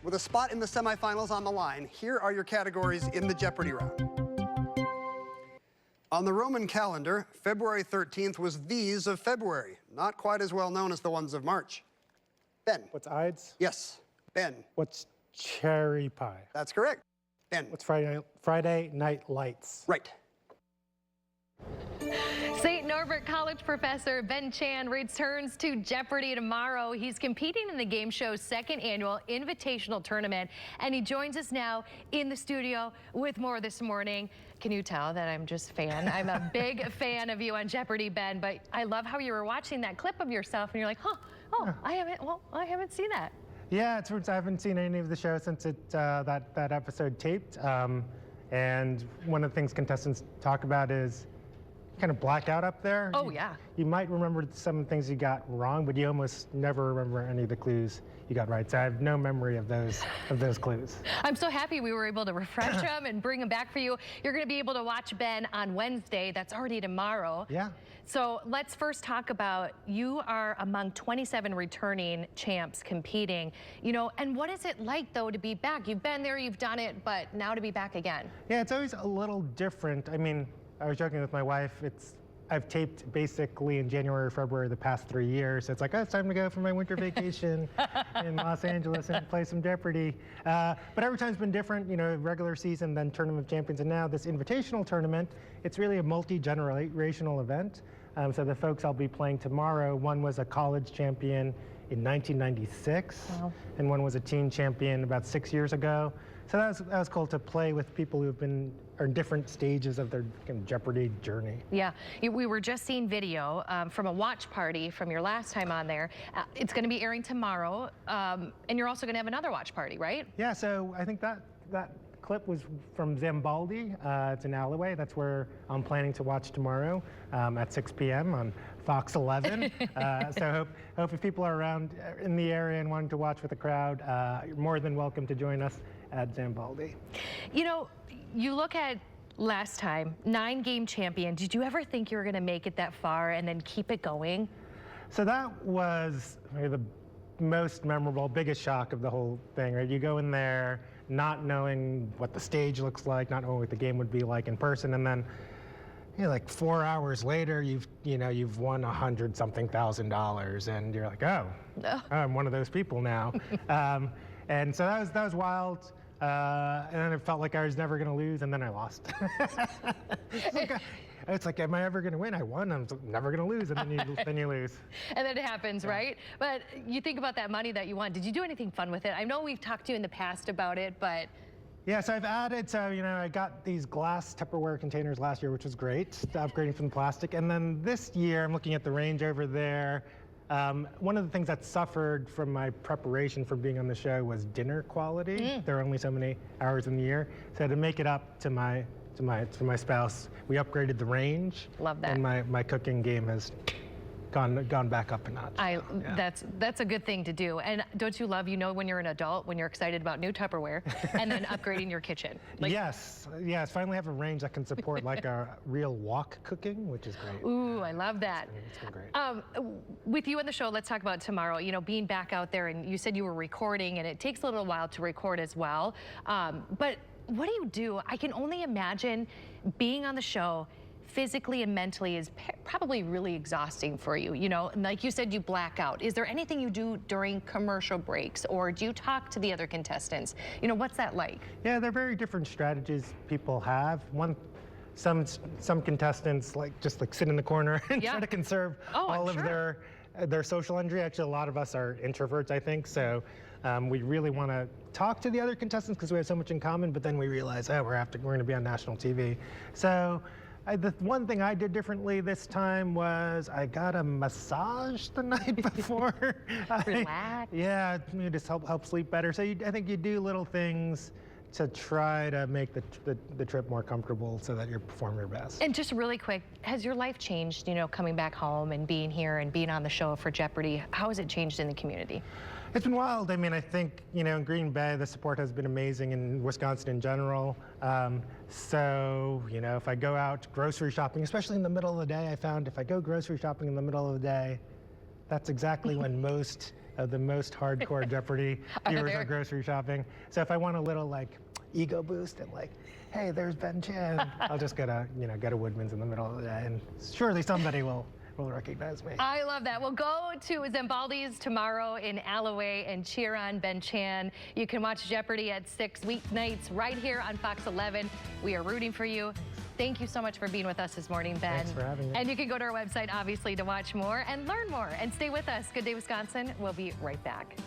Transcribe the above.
With a spot in the semifinals on the line, here are your categories in the Jeopardy round. On the Roman calendar, February 13th was these of February, not quite as well known as the ones of March. Ben. What's Ides? Yes. Ben. What's cherry pie? That's correct. Ben. What's Friday Night Lights? Right. St. Norbert College professor Ben Chan returns to Jeopardy tomorrow. He's competing in the game show's second annual Invitational Tournament, and he joins us now in the studio with more this morning. Can you tell that I'm just fan? I'm a big fan of you on Jeopardy, Ben, but I love how you were watching that clip of yourself and you're like, I haven't seen that. Yeah, I haven't seen any of the show since that episode taped. And one of the things contestants talk about is kind of black out up there. Oh, yeah. You might remember some things you got wrong, but you almost never remember any of the clues you got right. So I have no memory of those clues. I'm so happy we were able to refresh them and bring them back for you. You're going to be able to watch Ben on Wednesday. That's already tomorrow. Yeah. So let's first talk about, you are among 27 returning champs competing, and what is it like though to be back? You've been there, you've done it, but now to be back again. Yeah, it's always a little different. I mean, I was joking with my wife, I've taped basically in January or February the past 3 years. So it's like, oh, it's time to go for my winter vacation in Los Angeles and play some Jeopardy. But every time's been different, regular season, then Tournament of Champions, and now this Invitational Tournament. It's really a multi-generational event. So the folks I'll be playing tomorrow, one was a college champion in 1996, wow. And one was a teen champion about 6 years ago. So that was cool to play with people who are in different stages of their kind of Jeopardy journey. Yeah, we were just seeing video from a watch party from your last time on there. It's going to be airing tomorrow, and you're also going to have another watch party, right? Yeah, so I think that clip was from Zambaldi. It's in Alloway. That's where I'm planning to watch tomorrow at 6 p.m. on Fox 11. So hope if people are around in the area and wanting to watch with the crowd, you're more than welcome to join us at Zambaldi. You look at last time, 9-game champion. Did you ever think you were going to make it that far and then keep it going? So that was maybe the most memorable, biggest shock of the whole thing, right? You go in there not knowing what the stage looks like, not knowing what the game would be like in person, and then like 4 hours later, you've won $100-something thousand, and you're like, oh, I'm one of those people now. And so that was wild. And then it felt like I was never going to lose, and then I lost. It's like, am I ever going to win? I won. I'm never going to lose, and then you lose. And then it happens, yeah. Right? But you think about that money that you won. Did you do anything fun with it? I know we've talked to you in the past about it, but... Yeah, so I've added, I got these glass Tupperware containers last year, which was great, upgrading from the plastic. And then this year, I'm looking at the range over there. One of the things that suffered from my preparation for being on the show was dinner quality. There are only so many hours in the year. So to make it up to my spouse, we upgraded the range. Love that. And my cooking game has gone back up a notch. Yeah. That's a good thing to do. And don't you love, when you're an adult, when you're excited about new Tupperware and then upgrading your kitchen? Yes, finally have a range that can support like a real wok cooking, which is great. Ooh, I love that. It's been great. With you on the show, let's talk about tomorrow. Being back out there, and you said you were recording, and it takes a little while to record as well. But what do? I can only imagine being on the show physically and mentally is probably really exhausting for you, and like you said, you black out. Is there anything you do during commercial breaks, or do you talk to the other contestants? What's that like? Yeah, they're very different strategies people have. Some contestants just sit in the corner and try to conserve all of their social energy. Actually, a lot of us are introverts, I think, so we really want to talk to the other contestants because we have so much in common, but then we realize, we're going to be on national TV. So the one thing I did differently this time was I got a massage the night before. Relax. Yeah, just help sleep better. So I think you do little things to try to make the trip more comfortable so that you perform your best. And just really quick, has your life changed, coming back home and being here and being on the show for Jeopardy? How has it changed in the community? It's been wild. I mean, I think, in Green Bay, the support has been amazing, in Wisconsin in general. So, if I go out grocery shopping, especially in the middle of the day, I found if I go grocery shopping in the middle of the day, that's exactly when most of the most hardcore Jeopardy viewers there? are grocery shopping. So if I want a little like ego boost and like, hey, there's Ben Chan, I'll just go to Woodman's in the middle of the day, and surely somebody will recognize me. I love that. We'll go to Zambaldi's tomorrow in Alloway and cheer on Ben Chan. You can watch Jeopardy at 6 weeknights right here on Fox 11. We are rooting for you. Thank you so much for being with us this morning, Ben. Thanks for having me. And you can go to our website, obviously, to watch more and learn more. And stay with us. Good Day, Wisconsin. We'll be right back.